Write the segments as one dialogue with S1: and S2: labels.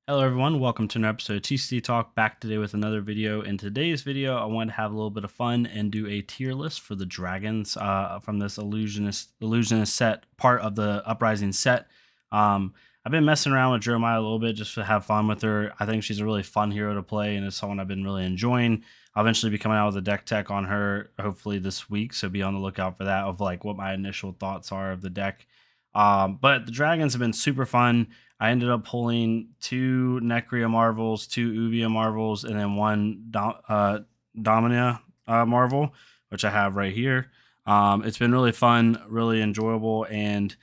S1: Hello everyone, welcome to another episode of TCG Talk, back today with another video. In today's video, I want to have a little bit of fun and do a tier list for the dragons from this illusionist set, part of the Uprising set. I've been messing around with Dromai a little bit just to have fun with her. I think she's a really fun hero to play and it's someone I've been really enjoying. I'll eventually be coming out with a deck tech on her hopefully this week, so be on the lookout for that, of like what my initial thoughts are of the deck. But the dragons have been super fun. I ended up pulling 2 Necria Marvels, 2 Uvia Marvels, and then 1 Dominia Marvel, which I have right here. It's been really fun, really enjoyable, and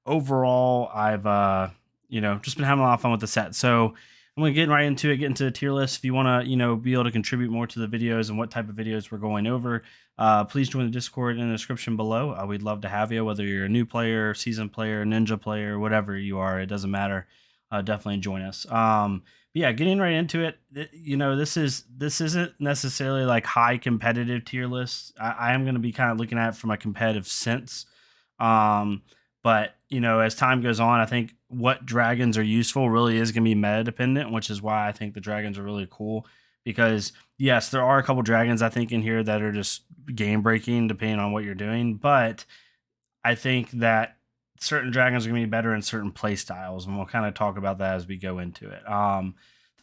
S1: overall, I've just been having a lot of fun with the set. So I'm gonna get right into it, get into the tier list. If you want to, be able to contribute more to the videos and what type of videos we're going over, please join the Discord in the description below. We'd love to have you, whether you're a new player, seasoned player, ninja player, whatever you are. It doesn't matter. Definitely join us. But yeah, getting right into it. This isn't necessarily like high competitive tier lists. I am going to be kind of looking at it from a competitive sense. But as time goes on, I think what dragons are useful really is going to be meta dependent, which is why I think the dragons are really cool. Because yes, there are a couple dragons I think in here that are just game breaking depending on what you're doing, but I think that certain dragons are going to be better in certain play styles, and we'll kind of talk about that as we go into it. The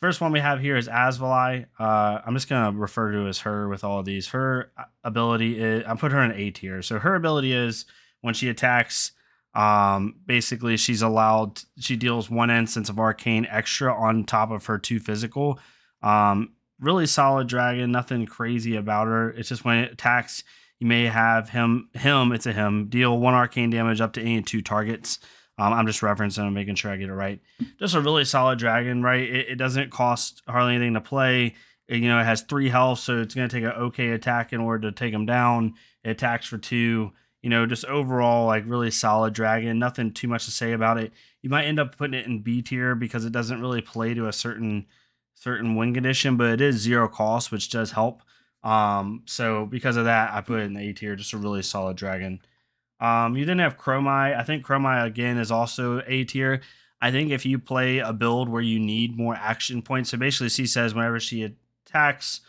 S1: first one we have here is Asvalai. I'm just going to refer to as her with all of these. Her ability is, I put her in A tier. So her ability is when she attacks, basically she deals 1 instance of arcane extra on top of her 2 physical. Really solid dragon, nothing crazy about her. It's just when it attacks, you may have it's a him, deal 1 arcane damage up to any 2 targets. I'm just referencing and making sure I get it right. Just a really solid dragon, right? It doesn't cost hardly anything to play. It has 3 health, so it's going to take an okay attack in order to take him down. It attacks for 2. Just overall, like, really solid dragon. Nothing too much to say about it. You might end up putting it in B tier because it doesn't really play to a certain win condition, but it is 0 cost, which does help. So because of that, I put it in the A tier, just a really solid dragon. You then have Dromai. I think Dromai again is also A tier. I think if you play a build where you need more action points, so basically she says whenever she attacks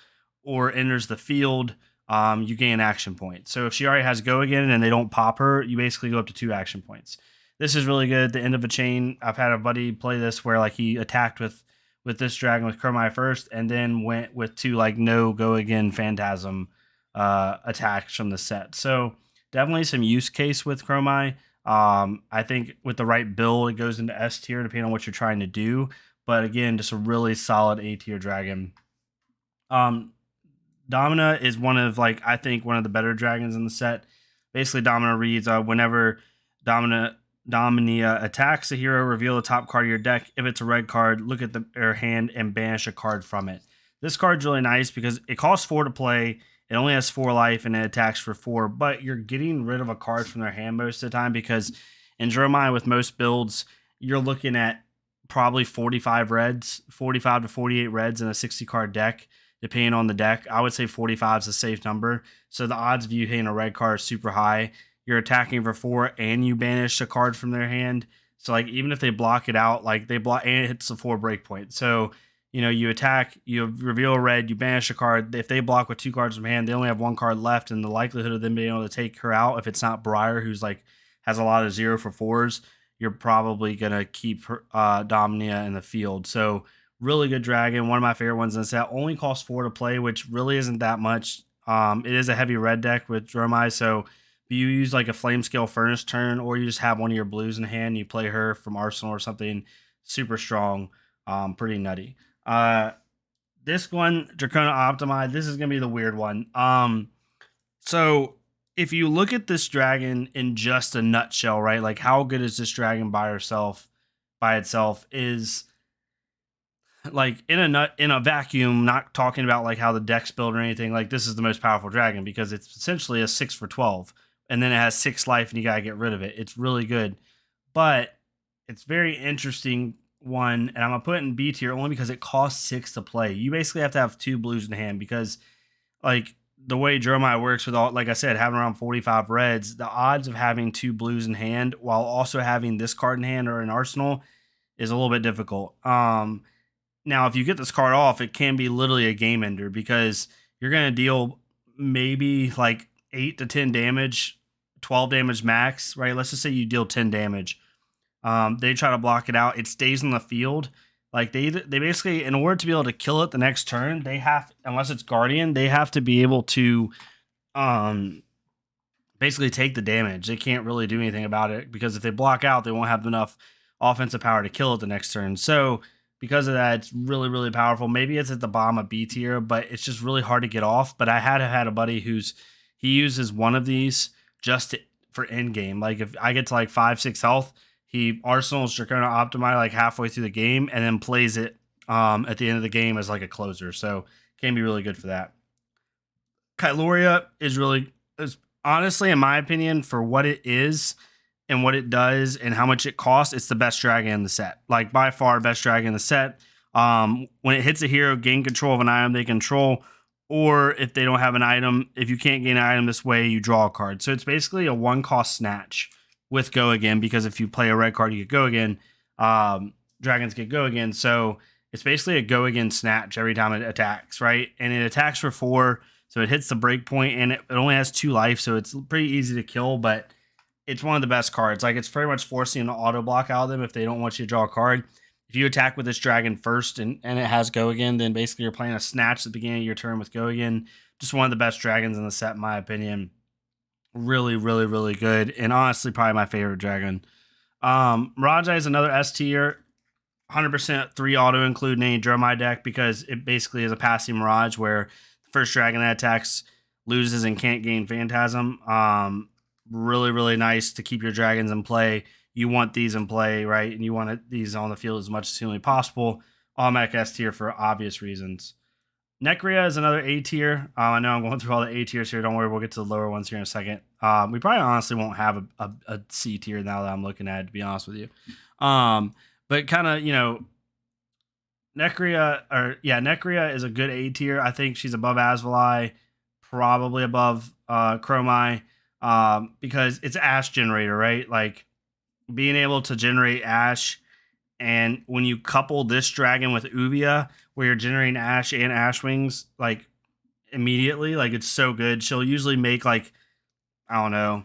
S1: or enters the field, you gain action points. So if she already has go again and they don't pop her, you basically go up to 2 action points. This is really good. The end of a chain. I've had a buddy play this where like he attacked with this dragon with Dromai first, and then went with 2 like no go again phantasm attacks from the set. So definitely some use case with Dromai. I think with the right build, it goes into S tier depending on what you're trying to do. But again, just a really solid A tier dragon. Domina is I think one of the better dragons in the set. Basically, Domina reads whenever Dominia attacks a hero, reveal the top card of your deck. If it's a red card, look at their hand and banish a card from it. This card's really nice because it costs 4 to play. It only has 4 life and it attacks for 4, but you're getting rid of a card from their hand most of the time because in Dromai with most builds, you're looking at probably 45 reds, 45 to 48 reds in a 60 card deck, depending on the deck. I would say 45 is a safe number. So the odds of you hitting a red card is super high. You're attacking for 4 and you banish a card from their hand. So like even if they block it out, like they block and it hits the 4 breakpoint. So you attack, you reveal a red, you banish a card. If they block with 2 cards from hand, they only have 1 card left, and the likelihood of them being able to take her out, if it's not Briar, who's like has a lot of 0 for 4s, you're probably gonna keep her, Dominia in the field. So really good dragon, one of my favorite ones in the set. Only costs 4 to play, which really isn't that much. It is a heavy red deck with Dromai, so if you use like a Flame Scale Furnace turn, or you just have one of your blues in hand, you play her from Arsenal or something, super strong, pretty nutty. This one, Dracona Optimi, this is gonna be the weird one. So if you look at this dragon in just a nutshell, right? Like how good is this dragon by itself is like in a vacuum, not talking about like how the deck's built or anything. Like this is the most powerful dragon because it's essentially a 6 for 12, and then it has 6 life and you gotta get rid of it. It's really good, but it's very interesting one, and I'm gonna put it in B tier only because it costs 6 to play. You basically have to have 2 blues in hand because, like, the way Dromai works with all, like I said, having around 45 reds, the odds of having 2 blues in hand while also having this card in hand or an arsenal is a little bit difficult. Now, if you get this card off, it can be literally a game ender because you're going to deal maybe like 8 to 10 damage, 12 damage max, right? Let's just say you deal 10 damage. They try to block it out. It stays on the field. Like they basically, in order to be able to kill it the next turn, they have, unless it's Guardian, they have to be able to um basically take the damage. They can't really do anything about it because if they block out, they won't have enough offensive power to kill it the next turn. So because of that, it's really, really powerful. Maybe it's at the bottom of B tier, but it's just really hard to get off. But I had a buddy he uses one of these just for end game. Like if I get to like 5, 6 health, he arsenals Dracona Optimi like halfway through the game and then plays it at the end of the game as like a closer. So can be really good for that. Kyloria is honestly, in my opinion, for what it is and what it does and how much it costs, it's the best dragon in the set. Like by far, best dragon in the set. When it hits a hero, gain control of an item they control, or if they don't have an item, if you can't gain an item this way, you draw a card. So it's basically a 1-cost snatch with Go Again, because if you play a red card, you get Go Again. Dragons get Go Again. So it's basically a Go Again snatch every time it attacks, right? And it attacks for 4. So it hits the break point, and it only has 2 life, so it's pretty easy to kill, but it's one of the best cards. Like, it's pretty much forcing an auto block out of them if they don't want you to draw a card. If you attack with this dragon first and it has Go Again, then basically you're playing a snatch at the beginning of your turn with Go Again. Just one of the best dragons in the set, in my opinion. Really, really, really good, and honestly, probably my favorite dragon. Rajai is another S tier. 100% 3 auto include in any Dromai deck because it basically is a passive Mirage where first dragon that attacks loses and can't gain Phantasm. Really, really nice to keep your dragons in play. You want these in play, right? And you want these on the field as much as humanly possible. Automatic S tier for obvious reasons. Necria is another A tier. I know I'm going through all the A tiers here. Don't worry, we'll get to the lower ones here in a second. We probably honestly won't have a C tier now that I'm looking at it, to be honest with you. But kind of, Necria is a good A tier. I think she's above Asvali, probably above Chromai, because it's Ash generator, right? Like being able to generate Ash, and when you couple this dragon with Uvia, where you're generating Ash and Ash Wings, like immediately, like it's so good. She'll usually make like, I don't know,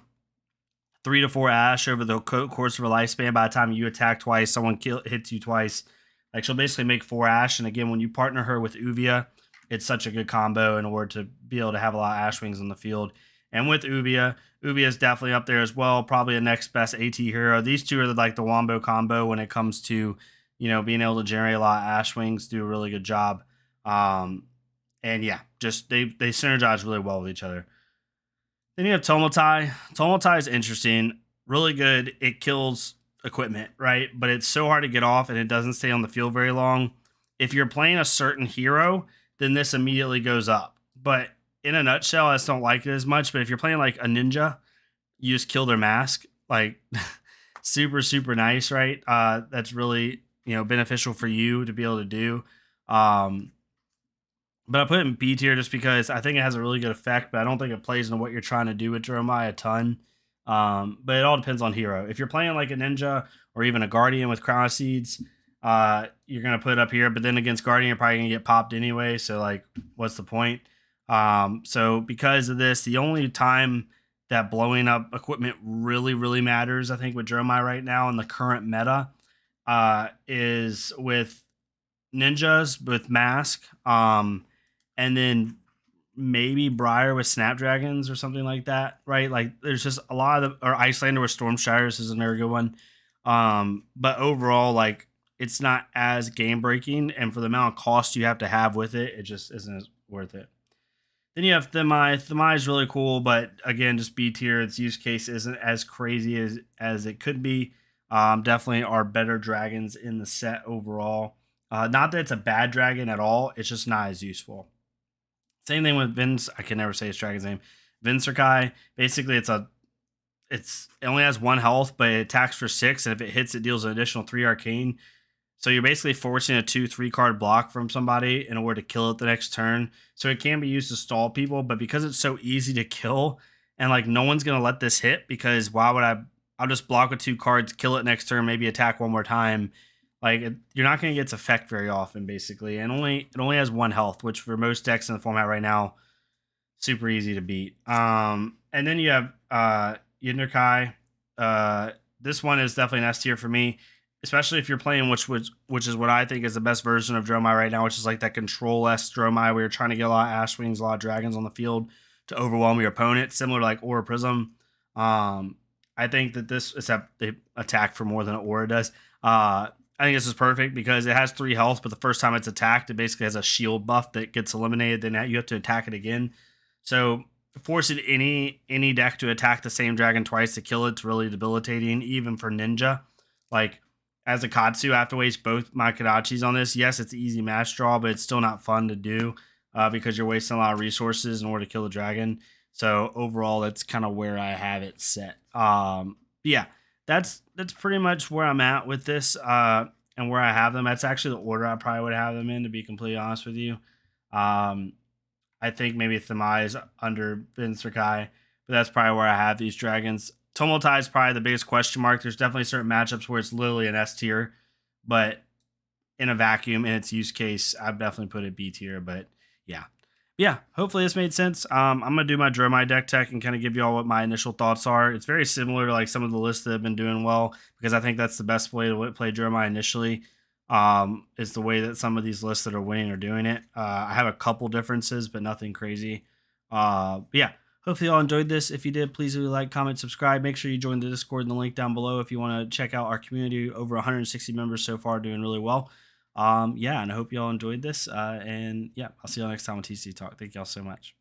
S1: 3 to 4 Ash over the course of her lifespan. By the time you attack twice, someone hits you twice. Like she'll basically make 4 Ash, and again, when you partner her with Uvia, it's such a good combo in order to be able to have a lot of Ash Wings on the field. And with Uvia is definitely up there as well, probably the next best AT hero. These two are like the Wombo combo when it comes to, being able to generate a lot of Ash Wings, do a really good job. And yeah, just they synergize really well with each other. Then you have Tomotai. Tomotai is interesting, really good. It kills equipment, right? But it's so hard to get off, and it doesn't stay on the field very long. If you're playing a certain hero, then this immediately goes up. But in a nutshell, I just don't like it as much. But if you're playing like a ninja, you just kill their mask. Like super, super nice, right? That's really, beneficial for you to be able to do. But I put it in B tier just because I think it has a really good effect, but I don't think it plays into what you're trying to do with Dromai a ton. But it all depends on hero. If you're playing like a ninja or even a guardian with crown of seeds, you're gonna put it up here. But then against guardian, you're probably gonna get popped anyway. So like, what's the point? So because of this, the only time that blowing up equipment really, really matters, I think, with Dromai right now in the current meta, is with ninjas with mask. And then maybe Briar with Snapdragons or something like that, right? Like there's just a lot of or Icelander with Storm Shires is another good one. But overall, like it's not as game breaking, and for the amount of cost you have to have with it, it just isn't worth it. Then you have Themai. Themai is really cool, but again, just B tier. Its use case isn't as crazy as it could be. Definitely are better dragons in the set overall. Not that it's a bad dragon at all. It's just not as useful. Same thing with Vince. I can never say his dragon's name. Vincerkai. Basically, it only has 1 health, but it attacks for 6, and if it hits, it deals an additional 3 arcane. So you're basically forcing a 2-3 card block from somebody in order to kill it the next turn. So it can be used to stall people, but because it's so easy to kill, and like no one's gonna let this hit because why would I'll just block with 2 cards, kill it next turn, maybe attack one more time. Like you're not going to get its effect very often, basically, and it only has 1 health, which for most decks in the format right now, super easy to beat. And then you have Yinderkai. This one is definitely an S tier for me, especially if you're playing which is what I think is the best version of Dromai right now, which is like that control S Dromai where you're trying to get a lot of Ash Wings, a lot of dragons on the field to overwhelm your opponent, similar to like Aura Prism. I think that this, except they attack for more than Aura does. I think this is perfect because it has 3 health, but the first time it's attacked, it basically has a shield buff that gets eliminated. Then you have to attack it again. So forcing any deck to attack the same dragon twice to kill it's really debilitating, even for Ninja. Like as a Katsu, I have to waste both my Kodachis on this. Yes, it's an easy match draw, but it's still not fun to do because you're wasting a lot of resources in order to kill the dragon. So overall, that's kind of where I have it set. Yeah, that's pretty much where I'm at with this and where I have them. That's actually the order I probably would have them in, to be completely honest with you. Um, I think maybe Thamai is under Vincerkai, but that's probably where I have these dragons. Tumultai is probably the biggest question mark. There's definitely certain matchups where it's literally an S tier, but in a vacuum in its use case, I've definitely put it B tier. But yeah, yeah. Hopefully this made sense. I'm gonna do my Dromai deck tech and kind of give you all what my initial thoughts are. It's very similar to like some of the lists that have been doing well because I think that's the best way to play Dromai initially. Is the way that some of these lists that are winning are doing it. I have a couple differences, but nothing crazy. But yeah, hopefully y'all enjoyed this. If you did, please leave a like, comment, subscribe. Make sure you join the Discord in the link down below if you want to check out our community. Over 160 members so far, doing really well. Yeah, and I hope y'all enjoyed this. And yeah, I'll see y'all next time on TCG Talk. Thank y'all so much.